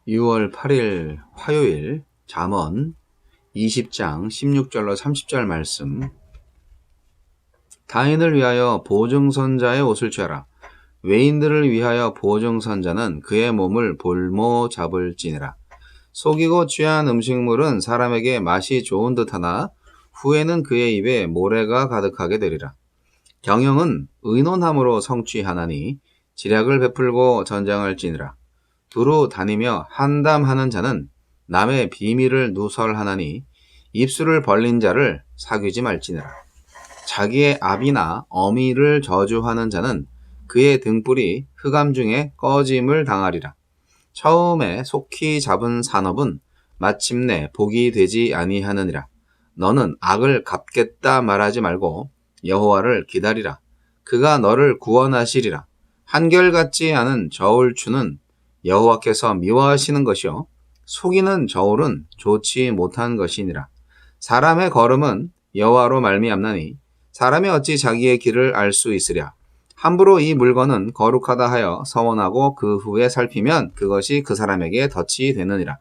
6월 8일 화요일 잠언 20장 16절로 30절 말씀. 타인을 위하여 보증선자의 옷을 취하라. 외인들을 위하여 보증선자는 그의 몸을 볼모 잡을지니라. 속이고 취한 음식물은 사람에게 맛이 좋은 듯하나 후에는 그의 입에 모래가 가득하게 되리라. 경영은 의논함으로 성취하나니 지략을 베풀고 전장할지니라. 두루 다니며 한담하는 자는 남의 비밀을 누설하나니 입술을 벌린 자를 사귀지 말지니라. 자기의 아비나 어미를 저주하는 자는 그의 등불이 흑암 중에 꺼짐을 당하리라. 처음에 속히 잡은 산업은 마침내 복이 되지 아니하느니라. 너는 악을 갚겠다 말하지 말고 여호와를 기다리라. 그가 너를 구원하시리라. 한결같지 않은 저울추는 여호와께서 미워하시는 것이요 속이는 저울은 좋지 못한 것이니라. 사람의 걸음은 여호와로 말미암나니 사람이 어찌 자기의 길을 알 수 있으랴. 함부로 이 물건은 거룩하다 하여 서원하고 그 후에 살피면 그것이 그 사람에게 덫이 되느니라.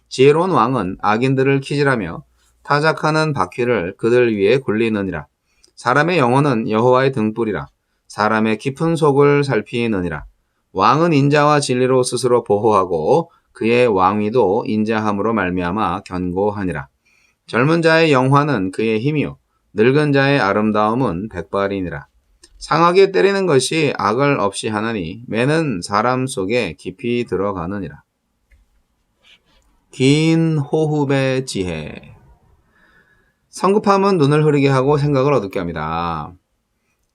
지혜로운 왕은 악인들을 키질하며 타작하는 바퀴를 그들 위에 굴리느니라. 사람의 영혼은 여호와의 등불이라. 사람의 깊은 속을 살피느니라. 왕은 인자와 진리로 스스로 보호하고 그의 왕위도 인자함으로 말미암아 견고하니라. 젊은 자의 영화는 그의 힘이요 늙은 자의 아름다움은 백발이니라. 상하게 때리는 것이 악을 없이 하나니 매는 사람 속에 깊이 들어가느니라. 긴 호흡의 지혜. 성급함은 눈을 흐리게 하고 생각을 어둡게 합니다.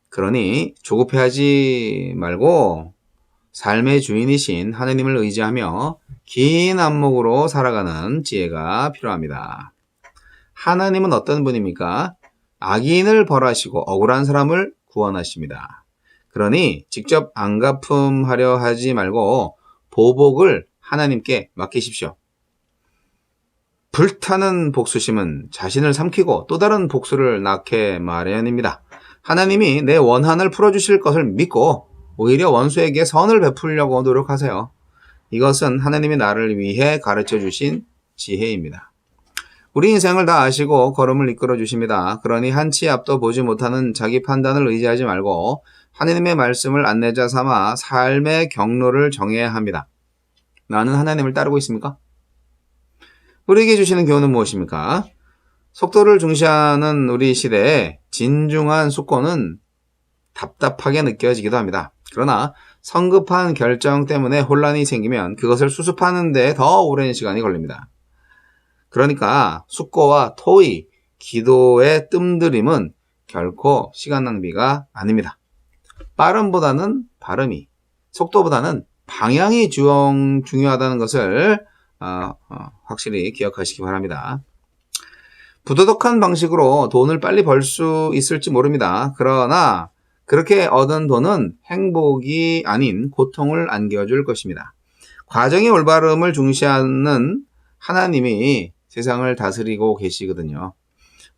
그러니 조급해하지 말고 삶의 주인이신 하느님을 의지하며 긴 안목으로 살아가는 지혜가 필요합니다. 하나님은 어떤 분입니까? 악인을 벌하시고 억울한 사람을 구원하십니다. 그러니 직접 안갚음하려 하지 말고 보복을 하나님께 맡기십시오. 불타는 복수심은 자신을 삼키고 또 다른 복수를 낳게 마련입니다. 하나님이 내 원한을 풀어주실 것을 믿고 오히려 원수에게 선을 베풀려고 노력하세요. 이것은 하나님이 나를 위해 가르쳐 주신 지혜입니다. 우리 인생을 다 아시고 걸음을 이끌어 주십니다. 그러니 한치 앞도 보지 못하는 자기 판단을 의지하지 말고 하나님의 말씀을 안내자 삼아 삶의 경로를 정해야 합니다. 나는 하나님을 따르고 있습니까? 우리에게 주시는 교훈은 무엇입니까? 속도를 중시하는 우리 시대에 진중한 숙고는 답답하게 느껴지기도 합니다. 그러나 성급한 결정 때문에 혼란이 생기면 그것을 수습하는 데 더 오랜 시간이 걸립니다. 그러니까 숙고와 토의, 기도의 뜸들임은 결코 시간 낭비가 아닙니다. 빠름보다는 발음이, 속도보다는 방향이 중요하다는 것을 확실히 기억하시기 바랍니다. 부도덕한 방식으로 돈을 빨리 벌 수 있을지 모릅니다. 그러나 그렇게 얻은 돈은 행복이 아닌 고통을 안겨줄 것입니다. 과정의 올바름을 중시하는 하나님이 세상을 다스리고 계시거든요.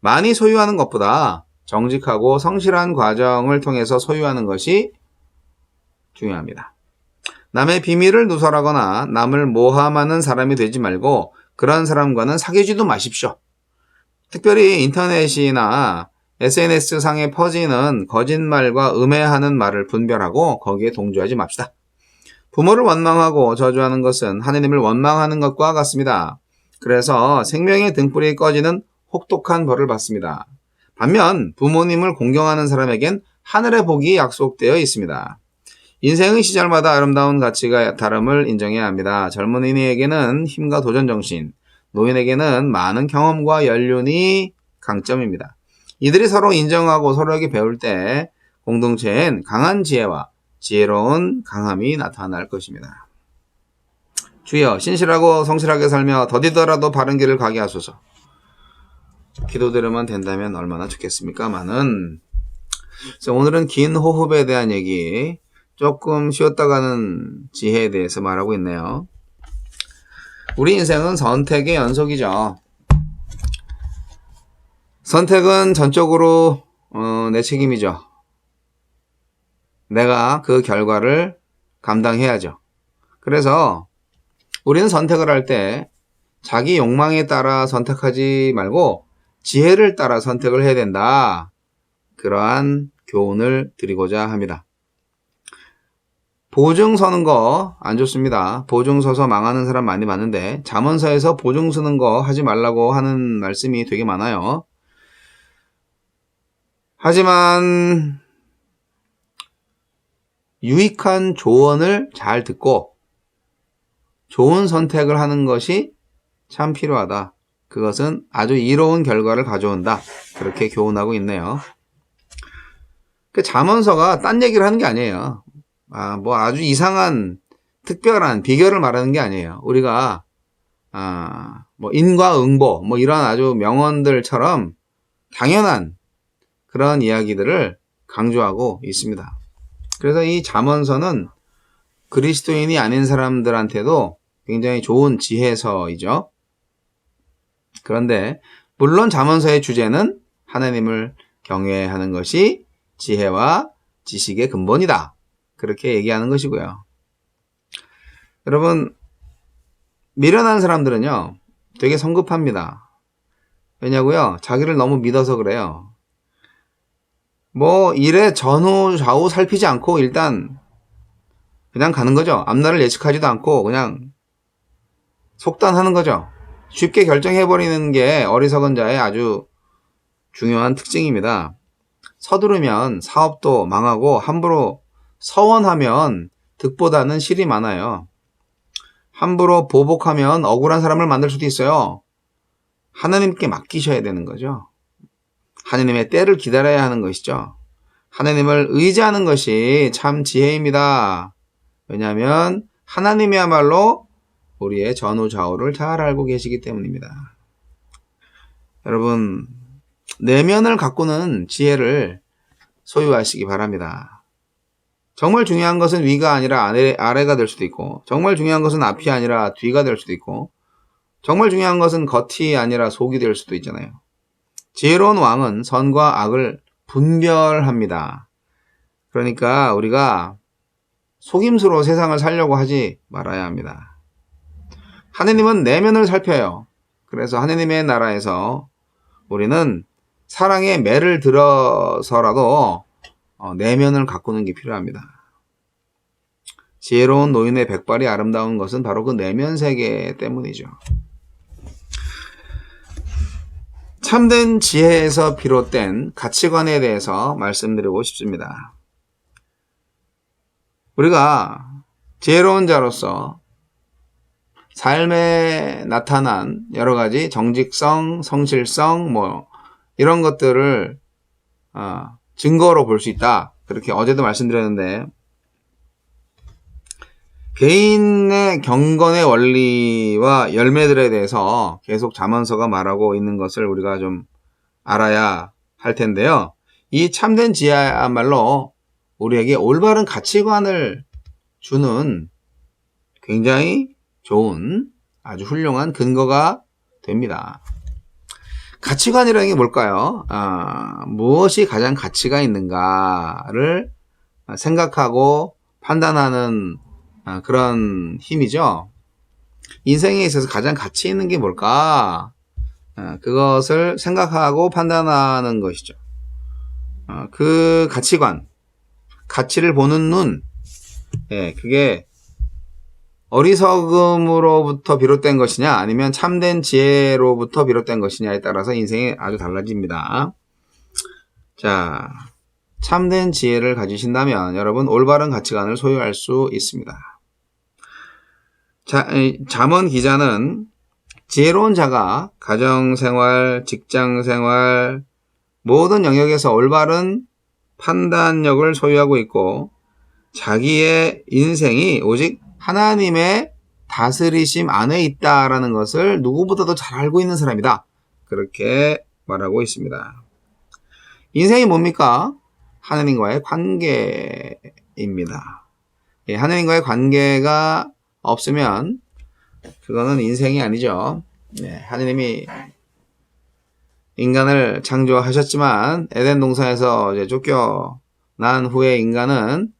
많이 소유하는 것보다 정직하고 성실한 과정을 통해서 소유하는 것이 중요합니다. 남의 비밀을 누설하거나 남을 모함하는 사람이 되지 말고 그런 사람과는 사귀지도 마십시오. 특별히 인터넷이나 SNS상에 퍼지는 거짓말과 음해하는 말을 분별하고 거기에 동조하지 맙시다. 부모를 원망하고 저주하는 것은 하느님을 원망하는 것과 같습니다. 그래서 생명의 등불이 꺼지는 혹독한 벌을 받습니다. 반면 부모님을 공경하는 사람에겐 하늘의 복이 약속되어 있습니다. 인생의 시절마다 아름다운 가치가 다름을 인정해야 합니다. 젊은이에게는 힘과 도전 정신, 노인에게는 많은 경험과 연륜이 강점입니다. 이들이 서로 인정하고 서로에게 배울 때 공동체엔 강한 지혜와 지혜로운 강함이 나타날 것입니다. 주여, 신실하고 성실하게 살며 더디더라도 바른 길을 가게 하소서. 기도드리면 된다면 얼마나 좋겠습니까마는 오늘은 긴 호흡에 대한 얘기, 조금 쉬었다 가는 지혜에 대해서 말하고 있네요. 우리 인생은 선택의 연속이죠. 선택은 전적으로 내 책임이죠. 내가 그 결과를 감당해야죠. 그래서 우리는 선택을 할 때 자기 욕망에 따라 선택하지 말고 지혜를 따라 선택을 해야 된다. 그러한 교훈을 드리고자 합니다. 보증 서는 거 안 좋습니다. 보증 서서 망하는 사람 많이 많은데 잠언서에서 보증 서는 거 하지 말라고 하는 말씀이 되게 많아요. 하지만 유익한 조언을 잘 듣고 좋은 선택을 하는 것이 참 필요하다. 그것은 아주 이로운 결과를 가져온다. 그렇게 교훈하고 있네요. 그 잠언서가 딴 얘기를 하는 게 아니에요. 뭐 아주 이상한 특별한 비결을 말하는 게 아니에요. 우리가 뭐 인과응보 뭐 이런 아주 명언들처럼 당연한 그런 이야기들을 강조하고 있습니다. 그래서 이 잠언서는 그리스도인이 아닌 사람들한테도 굉장히 좋은 지혜서이죠. 그런데 물론 잠언서의 주제는 하나님을 경외하는 것이 지혜와 지식의 근본이다. 그렇게 얘기하는 것이고요. 여러분, 미련한 사람들은요, 되게 성급합니다. 왜냐고요? 자기를 너무 믿어서 그래요. 뭐 일에 전후 좌우 살피지 않고 일단 그냥 가는 거죠. 앞날을 예측하지도 않고 그냥 속단하는 거죠. 쉽게 결정해버리는 게 어리석은 자의 아주 중요한 특징입니다. 서두르면 사업도 망하고 함부로 서원하면 득보다는 실이 많아요. 함부로 보복하면 억울한 사람을 만들 수도 있어요. 하나님께 맡기셔야 되는 거죠. 하나님의 때를 기다려야 하는 것이죠. 하나님을 의지하는 것이 참 지혜입니다. 왜냐하면 하나님이야말로 우리의 전후좌우를 잘 알고 계시기 때문입니다. 여러분, 내면을 가꾸는 지혜를 소유하시기 바랍니다. 정말 중요한 것은 위가 아니라 아래가 될 수도 있고, 정말 중요한 것은 앞이 아니라 뒤가 될 수도 있고, 정말 중요한 것은 겉이 아니라 속이 될 수도 있잖아요. 지혜로운 왕은 선과 악을 분별합니다. 그러니까 우리가 속임수로 세상을 살려고 하지 말아야 합니다. 하느님은 내면을 살펴요. 그래서 하느님의 나라에서 우리는 사랑의 매를 들어서라도 내면을 가꾸는 게 필요합니다. 지혜로운 노인의 백발이 아름다운 것은 바로 그 내면 세계 때문이죠. 참된 지혜에서 비롯된 가치관에 대해서 말씀드리고 싶습니다. 우리가 지혜로운 자로서 삶에 나타난 여러 가지 정직성, 성실성, 뭐 이런 것들을 증거로 볼 수 있다. 그렇게 어제도 말씀드렸는데, 개인의 경건의 원리와 열매들에 대해서 계속 잠언서가 말하고 있는 것을 우리가 좀 알아야 할 텐데요. 이 참된 지혜야말로 우리에게 올바른 가치관을 주는 굉장히 좋은 아주 훌륭한 근거가 됩니다. 가치관이라는 게 뭘까요? 무엇이 가장 가치가 있는가를 생각하고 판단하는 그런 힘이죠. 인생에 있어서 가장 가치 있는 게 뭘까? 그것을 생각하고 판단하는 것이죠. 그 가치관, 가치를 보는 눈, 그게 어리석음으로부터 비롯된 것이냐 아니면 참된 지혜로부터 비롯된 것이냐에 따라서 인생이 아주 달라집니다. 자, 참된 지혜를 가지신다면 여러분 올바른 가치관을 소유할 수 있습니다. 잠언 기자는 지혜로운 자가 가정생활, 직장생활 모든 영역에서 올바른 판단력을 소유하고 있고 자기의 인생이 오직 하나님의 다스리심 안에 있다라는 것을 누구보다도 잘 알고 있는 사람이다. 그렇게 말하고 있습니다. 인생이 뭡니까? 하나님과의 관계입니다. 하나님과의 관계가 없으면 그거는 인생이 아니죠. 하나님이 인간을 창조하셨지만 에덴 동산에서 이제 쫓겨난 후에 인간은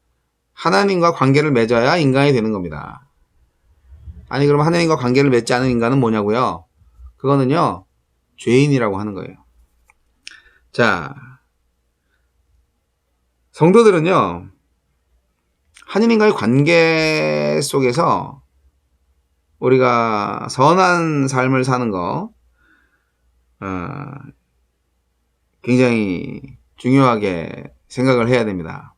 하나님과 관계를 맺어야 인간이 되는 겁니다. 아니 그럼 하나님과 관계를 맺지 않은 인간은 뭐냐고요? 그거는요 죄인이라고 하는 거예요. 자, 성도들은요 하나님과의 관계 속에서 우리가 선한 삶을 사는 거 굉장히 중요하게 생각을 해야 됩니다.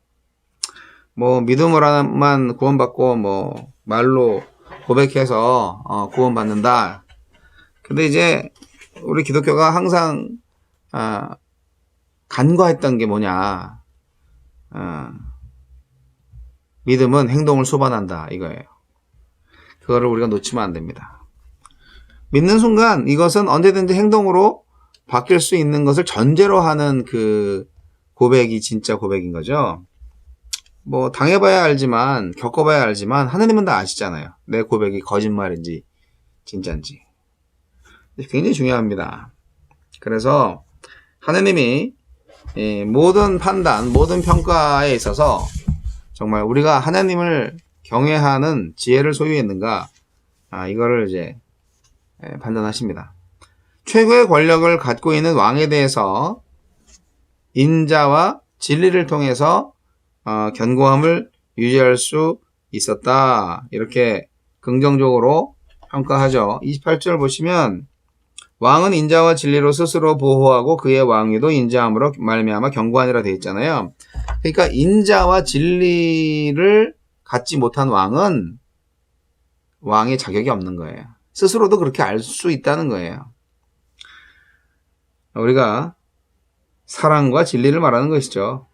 뭐 믿음으로만 구원받고 뭐 말로 고백해서 구원받는다. 근데 이제 우리 기독교가 항상 간과했던 게 뭐냐? 믿음은 행동을 수반한다 이거예요. 그거를 우리가 놓치면 안 됩니다. 믿는 순간 이것은 언제든지 행동으로 바뀔 수 있는 것을 전제로 하는 그 고백이 진짜 고백인 거죠. 뭐 당해봐야 알지만 겪어봐야 알지만 하나님은 다 아시잖아요. 내 고백이 거짓말인지 진짜인지. 굉장히 중요합니다. 그래서 하나님이 모든 판단, 모든 평가에 있어서 정말 우리가 하나님을 경외하는 지혜를 소유했는가 이거를 이제 판단하십니다. 최고의 권력을 갖고 있는 왕에 대해서 인자와 진리를 통해서 견고함을 유지할 수 있었다. 이렇게 긍정적으로 평가하죠. 28절 보시면 왕은 인자와 진리로 스스로 보호하고 그의 왕위도 인자함으로 말미암아 견고하니라 되어 있잖아요. 그러니까 인자와 진리를 갖지 못한 왕은 왕의 자격이 없는 거예요. 스스로도 그렇게 알 수 있다는 거예요. 우리가 사랑과 진리를 말하는 것이죠.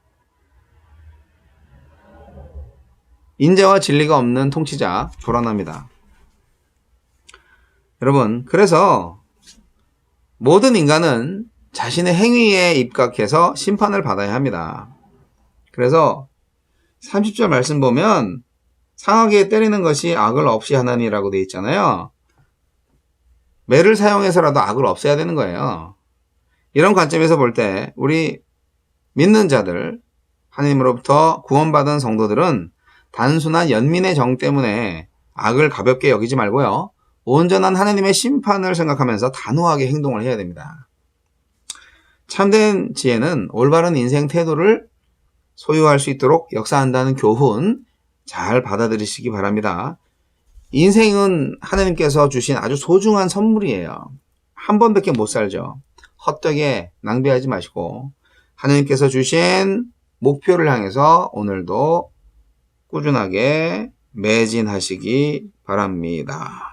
인자와 진리가 없는 통치자 불안합니다. 여러분, 그래서 모든 인간은 자신의 행위에 입각해서 심판을 받아야 합니다. 그래서 30절 말씀 보면 상하게 때리는 것이 악을 없이 하나니라고 되어 있잖아요. 매를 사용해서라도 악을 없애야 되는 거예요. 이런 관점에서 볼 때 우리 믿는 자들, 하나님으로부터 구원받은 성도들은 단순한 연민의 정 때문에 악을 가볍게 여기지 말고요. 온전한 하나님의 심판을 생각하면서 단호하게 행동을 해야 됩니다. 참된 지혜는 올바른 인생 태도를 소유할 수 있도록 역사한다는 교훈 잘 받아들이시기 바랍니다. 인생은 하나님께서 주신 아주 소중한 선물이에요. 한 번밖에 못 살죠. 헛되게 낭비하지 마시고 하나님께서 주신 목표를 향해서 오늘도 꾸준하게 매진하시기 바랍니다.